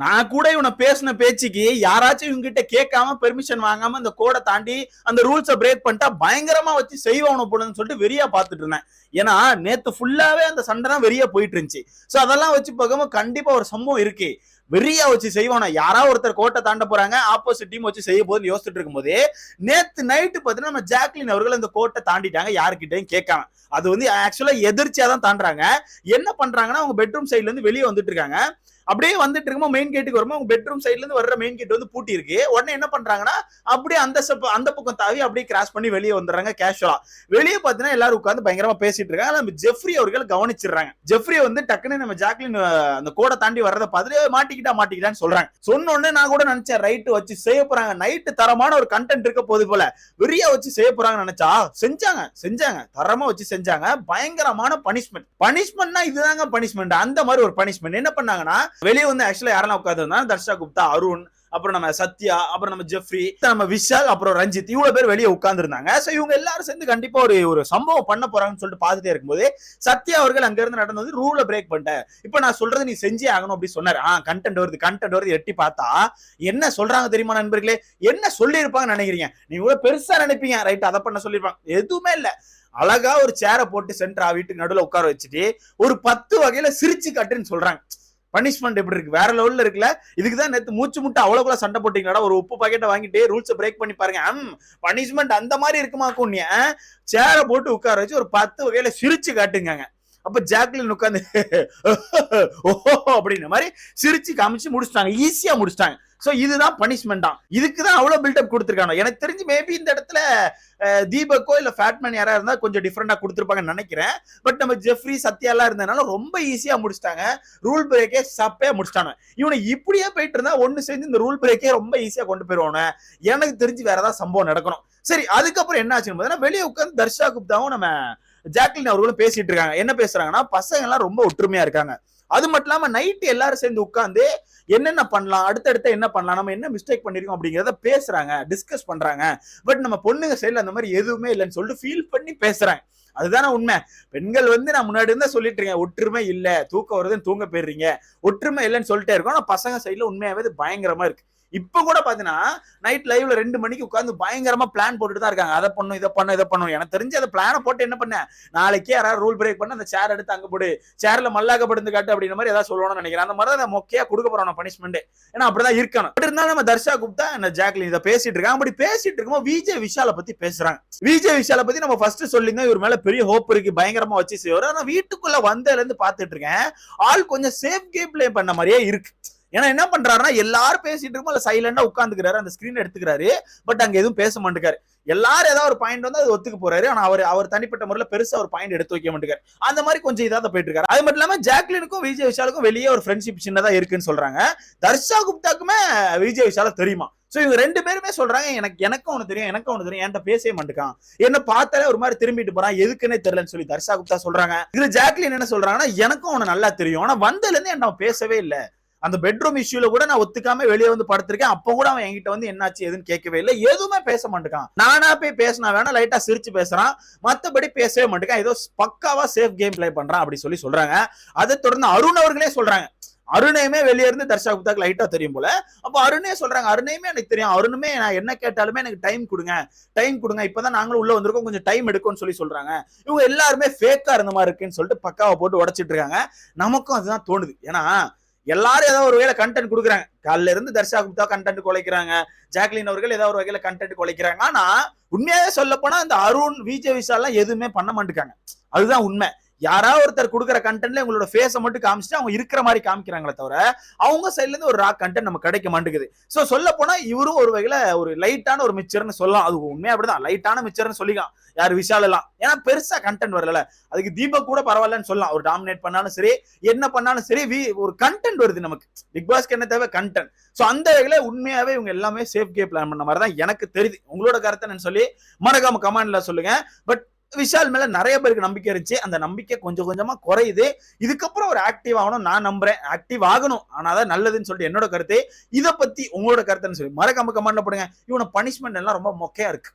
நான் கூட இவனை பேசின பேச்சுக்கு யாராச்சும் இவங்க கிட்ட கேட்காம பெர்மிஷன் வாங்காம அந்த கோடை தாண்டி அந்த ரூல்ஸை பிரேக் பண்ணிட்டா பயங்கரமா வச்சு செய்வானு போடுன்னு சொல்லிட்டு வெறியா பாத்துட்டு இருந்தேன். ஏன்னா நேத்து ஃபுல்லாவே அந்த சண்டை தான் வெறியா போயிட்டு இருந்துச்சு. சோ அதெல்லாம் வச்சு பார்க்கும்போது கண்டிப்பா ஒரு சம்பவம் இருக்கு. வெறியா வச்சு செய்வானா, யாரா ஒருத்தர் கோட்டை தாண்ட போறாங்க, ஆப்போசிட் டீம் வச்சு செய்ய போது யோசிச்சுட்டு இருக்கும்போது நேத்து நைட்டு பாத்தீங்கன்னா நம்ம ஜாக்லின் அவர்கள் அந்த கோட்டை தாண்டிட்டாங்க யாருக்கிட்டையும் கேட்காம. அது வந்து ஆக்சுவலா எதிர்ச்சியா தான் தாண்டாங்க. என்ன பண்றாங்கன்னா அவங்க பெட்ரூம் சைட்ல இருந்து வெளியே வந்துட்டு இருக்காங்க. அப்படியே வந்துட்டு இருக்கும்போது மெயின் கேட்டுக்கு வரும்போது அவங்க பெட்ரூம் சைட்ல இருந்து வர்ற மெயின் கேட் வந்து பூட்டி இருக்கு. உடனே என்ன பண்றாங்கன்னா அப்படியே அந்த பக்கம் தாவி அப்படியே கிராஸ் பண்ணி வெளியே வந்துடுறாங்க கேஷுவலா. வெளியே பாத்தீங்கன்னா எல்லாரும் உட்காந்து பயங்கரமா பேசிட்டு இருக்காங்க. நம்ம ஜெஃப்ரி அவர்கள் கவனிச்சிடுறாங்க. ஜெஃப்ரி வந்து டக்குன்னு நம்ம ஜாக்லின் அந்த கோடை தாண்டி வர்றதை பார்த்துட்டு மாட்டிக்கிட்டான்னு சொல்றாங்க. சொன்ன உடனே நான் கூட நினைச்சேன் ரைட்டு வச்சு செய்ய போறாங்க, நைட்டு தரமான ஒரு கண்டென்ட் இருக்க போது போல வெறியா வச்சு செய்ய போறாங்கன்னு நினைச்சா செஞ்சாங்க தரமா வச்சு செஞ்சாங்க. பயங்கரமான பனிஷ்மெண்ட்னா இதுதாங்க பனிஷ்மெண்ட். அந்த மாதிரி ஒரு பனிஷ்மெண்ட் என்ன பண்ணாங்கன்னா, வெளியே வந்து ஆக்சுவலா யாரெல்லாம் உட்கார்ந்து தர்ஷா குப்தா, அருண், அப்புறம் நம்ம சத்யா, அப்புறம் நம்ம ஜெஃப்ரி, நம்ம விஷால், அப்புறம் ரஞ்சித், இவ்வளவு பேர் வெளியே உட்கார்ந்து இருந்தாங்க. சோ இவங்க எல்லாரும் சேர்ந்து கண்டிப்பா ஒரு சம்பவம் பண்ண போறாங்கன்னு சொல்லிட்டு பாத்துட்டே இருக்கும்போது சத்யா அவர்கள் அங்க இருந்து நடந்து வந்து ரூலை பிரேக் பண்ணிட்டேன், இப்ப நான் சொல்றது நீ செஞ்சே ஆகணும் அப்படி சொன்னாரு. கண்டென்ட் வருது எட்டி பார்த்தா என்ன சொல்றாங்க தெரியுமா நண்பர்களே? என்ன சொல்லி இருப்பாங்கன்னு நினைக்கிறீங்க? நீங்க கூட பெருசா நினைப்பீங்க, ரைட் அதை பண்ண சொல்லிருப்பாங்க. எதுவுமே இல்ல, அழகா ஒரு சேரை போட்டு சென்டரா வீட்டுக்கு நடுவில் உட்கார வச்சுட்டு ஒரு 10 வகையில சிரிச்சு கட்டுன்னு சொல்றாங்க. பனிஷ்மெண்ட் எப்படி இருக்கு, வேற லெவல்ல இருக்குல்ல. இதுக்குதான் நேத்து மூச்சு முட்டை அவ்வளவுக்குள்ள சண்டை போட்டீங்களா? ஒரு உப்பு பாக்கெட்டை வாங்கிட்டு ரூல்ஸ் பிரேக் பண்ணி பாருங்க. பனிஷ்மெண்ட் அந்த மாதிரி இருக்குமாக்கும். சேரை போட்டு உட்கார வச்சு ஒரு 10 வகையில சிரிச்சு காட்டுங்க. அப்ப ஜாக்லின் உட்காந்து ஓஹோ அப்படின்ற மாதிரி சிரிச்சு காமிச்சு முடிச்சிட்டாங்க, ஈஸியா முடிச்சிட்டாங்க. சோ இதுதான் பனிஷ்மெண்ட் தான். இதுக்குதான் அவ்வளவு பில்டப் கொடுத்திருக்காங்க. எனக்கு தெரிஞ்சு மேபி இந்த இடத்துல தீபக்கோ இல்ல ஃபேட்மேன் யாரா இருந்தா கொஞ்சம் டிஃபரெண்டா கொடுத்திருப்பாங்கன்னு நினைக்கிறேன். பட் நம்ம ஜெஃப்ரி, சத்யா எல்லாம் இருந்தனால ரொம்ப ஈஸியா முடிச்சிட்டாங்க. ரூல் பிரேக்கே சப்பையா முடிச்சிட்டாங்க. இவனை இப்படியே போயிட்டு இருந்தா ஒண்ணு செஞ்சு இந்த ரூல் பிரேக்கே ரொம்ப ஈஸியா கொண்டு போயிருவானு எனக்கு தெரிஞ்சு வேற ஏதாவது சம்பவம் நடக்கணும். சரி, அதுக்கப்புறம் என்ன ஆச்சுன்னு வெளியே உட்காந்து தர்ஷா குப்தாவும் நம்ம ஜாக்லின் அவர்களும் பேசிட்டு இருக்காங்க. என்ன பேசுறாங்கன்னா, பசங்க எல்லாம் ரொம்ப ஒற்றுமையா இருக்காங்க. அது மட்டும் இல்லாம நைட்டு எல்லாரும் சேர்ந்து உட்காந்து என்னென்ன பண்ணலாம், அடுத்தடுத்த என்ன பண்ணலாம், நம்ம என்ன மிஸ்டேக் பண்ணிருக்கோம் அப்படிங்கறத பேசுறாங்க, டிஸ்கஸ் பண்றாங்க. பட் நம்ம பொண்ணுங்க சைடுல அந்த மாதிரி எதுவுமே இல்லைன்னு சொல்லிட்டு ஃபீல் பண்ணி பேசுறாங்க. அதுதானே உண்மை. பெண்கள் வந்து நான் முன்னாடி இருந்தா சொல்லிட்டு இருக்கேன், ஒற்றுமை இல்ல, தூக்கம் வருதுன்னு தூங்க போயிடுறீங்க, ஒற்றுமை இல்லைன்னு சொல்லிட்டே இருக்கோம். ஆனா பசங்க சைடுல உண்மையாவே பயங்கரமா இருக்கு. இப்ப கூட பாத்தீங்கன்னா நைட் லைவ்ல 2 மணிக்கு உட்கார்ந்து பயங்கரமா பிளான் போட்டுட்டு தான் இருக்காங்க. அதை பண்ணும் இதை பண்ணும். எனக்கு தெரிஞ்சு அந்த பிளானை போட்டு என்ன பண்ண, நாளைக்கே யாராவது ரூல் பிரேக் பண்ண அந்த சேர் எடுத்து அங்க போடு, சேர்ல மல்லாக்கப்படுந்து காட்டு அப்படின்ற மாதிரி ஏதாவது சொல்லணும்னு நினைக்கிறேன். அந்த மாதிரி தான் மொக்கையா கொடுக்க போறோம் பனிஷ்மெண்ட். ஏன்னா அப்படிதான் இருக்கணும். பட் இருந்தாலும் நம்ம தர்ஷா குப்தா என்ன ஜாக்லின் இதை பேசிட்டு இருக்காங்க. அப்படி பேசிட்டு இருக்கும்போது விஜய் விஷாலை பத்தி பேசுறாங்க. விஜய் விஷாலை பத்தி நம்ம ஃபர்ஸ்ட் சொல்லிங்க, இவர் மேல பெரிய ஹோப் இருக்கு, பயங்கரமா வச்சு செய்வாரு. ஆனா வீட்டுக்குள்ள வந்ததுல இருந்து பாத்துட்டு இருக்கேன், ஆள் கொஞ்சம் சேஃப் கேம் பிளே பண்ண மாதிரியே இருக்கு. ஏன்னா என்ன பண்றாருன்னா, எல்லாரும் பேசிட்டு இருக்கும் சைலண்டா உட்காந்துக்கிறாரு, அந்த ஸ்கிரீன் எடுத்துக்கிறாரு. பட் அங்க எதுவும் பேச மாட்டேங்காரு. எல்லாரும் ஏதாவது ஒரு பாயிண்ட் வந்து அது ஒத்துக்கு போறாரு. ஆனா அவர் தனிப்பட்ட முறையில பெருசா ஒரு பாயிண்ட் எடுத்து வைக்க மாட்டேங்காரு. அந்த மாதிரி கொஞ்சம் இதாக போயிட்டு இருக்காரு. அது மட்டும் இல்லாம ஜாக்லினுக்கும் விஜய் விஷாலுக்கும் வெளியே ஒரு ஃப்ரெண்ட்ஷிப் சின்னதா இருக்குன்னு சொல்றாங்க. தர்ஷா குப்தாக்குமே விஜய் விஷால தெரியுமா? சோ இவங்க 2 பேருமே சொல்றாங்க, எனக்கும் ஒண்ணு தெரியும், என்கிட்ட பேசவே மாட்டேக்கான், என்ன பார்த்தாலே ஒரு மாதிரி திரும்பிட்டு போறான், எதுக்குன்னே தெரியலன்னு சொல்லி தர்ஷா குப்தா சொல்றாங்க. இதுல ஜாக்லின் என்ன சொல்றாங்கன்னா, எனக்கும் அவனை நல்லா தெரியும், ஆனா வந்ததுல இருந்து என்ன பேசவே இல்லை. அந்த பெட்ரூம் இஷ்யூல கூட நான் ஒத்துக்காம வெளியே வந்து படுத்திருக்கேன். அப்ப கூட அவன் என்கிட்ட வந்து என்னாச்சு எதுன்னு கேட்கவே இல்லை, எதுவுமே பேச மாட்டேக்கான். நானா போய் பேசினா வேணா லைட்டா சிரிச்சு பேசுறான், மத்தபடி பேசவே மாட்டேக்கான். ஏதோ பக்காவா சேஃப் கேம் பிளே பண்றான் அப்படி சொல்லி சொல்றாங்க. அதை தொடர்ந்து அருண் அவர்களே சொல்றாங்க, அருணையுமே வெளியே இருந்து தர்ஷா குப்தாக்கு லைட்டா தெரியும் போல. அப்ப அருணே சொல்றாங்க, அருணையுமே எனக்கு தெரியும், அருணுமே நான் என்ன கேட்டாலுமே எனக்கு டைம் கொடுங்க, இப்பதான் நாங்களும் உள்ள வந்திருக்கோம், கொஞ்சம் டைம் எடுக்கும்னு சொல்லி சொல்றாங்க. இவங்க எல்லாருமே ஃபேக்கா இருந்த மாதிரி இருக்குன்னு சொல்லிட்டு பக்காவை போட்டு உடைச்சிட்டு இருக்காங்க. நமக்கும் அதுதான் தோணுது. ஏன்னா எல்லாரும் ஏதாவது ஒரு வகையில கண்டென்ட் கொடுக்குறாங்க. காலையில இருந்து தர்ஷா குப்தா கண்டென்ட் குலைக்கிறாங்க, ஜாக்லின் அவர்கள் ஏதாவது ஒரு வகையில கண்டென்ட் குலைக்கிறாங்க. ஆனா உண்மையாவே சொல்ல போனா இந்த அருண், விஜய் விஷால் எல்லாம் எதுவுமே பண்ண மாட்டேங்காங்க. அதுதான் உண்மை. யாராவது ஒருத்தர் கொடுக்குற கண்டென்ட்ல உங்களோட ஃபேஸை மட்டும் காமிச்சிட்டு அவங்க இருக்கிற மாதிரி காமிக்கிறாங்களே தவிர அவங்க சைட்ல இருந்து ஒரு ரா கண்டென்ட் நம்ம கிடைக்க மாட்டேங்குது. சோ சொல்ல போனா இவரும் ஒரு வகையில ஒரு லைட்டான ஒரு மிச்சர்னு சொல்லலாம். அது உண்மையா அப்படிதான், லைட்டான மிச்சர்னு சொல்லிக்கலாம் யார் விஷால் எல்லாம். ஏன்னா பெருசா கண்டென்ட் வரல. அதுக்கு தீபக் கூட பரவாயில்லன்னு சொல்லலாம். ஒரு டாமினேட் பண்ணாலும் சரி, என்ன பண்ணாலும் சரி, ஒரு கண்டென்ட் வருது நமக்கு. பிக் பாஸ்க்கு என்ன தேவை? கண்டென்ட். சோ அந்த வகையில உண்மையாவே இவங்க எல்லாமே சேஃப் கேம் பிளான் பண்ண மாதிரி தான் எனக்கு தெரியுது. உங்களோட கருத்தை சொல்லி மறக்காம கமெண்ட்ல சொல்லுங்க. பட் விஷால் மேல நிறைய பேருக்கு நம்பிக்கை இருந்துச்சு, அந்த நம்பிக்கை கொஞ்சம் கொஞ்சமா குறையுது. இதுக்கப்புறம் ஒரு ஆக்டிவ் ஆகணும் நான் நம்புறேன். ஆக்டிவ் ஆகணும், ஆனாதான் நல்லதுன்னு சொல்லிட்டு என்னோட கருத்து. இதை பத்தி உங்களோட கருத்துன்னு சொல்லி மறக்காம கமெண்ட்ல போடுங்க. இவன பனிஷ்மெண்ட் எல்லாம் ரொம்ப மொக்கையா இருக்கு.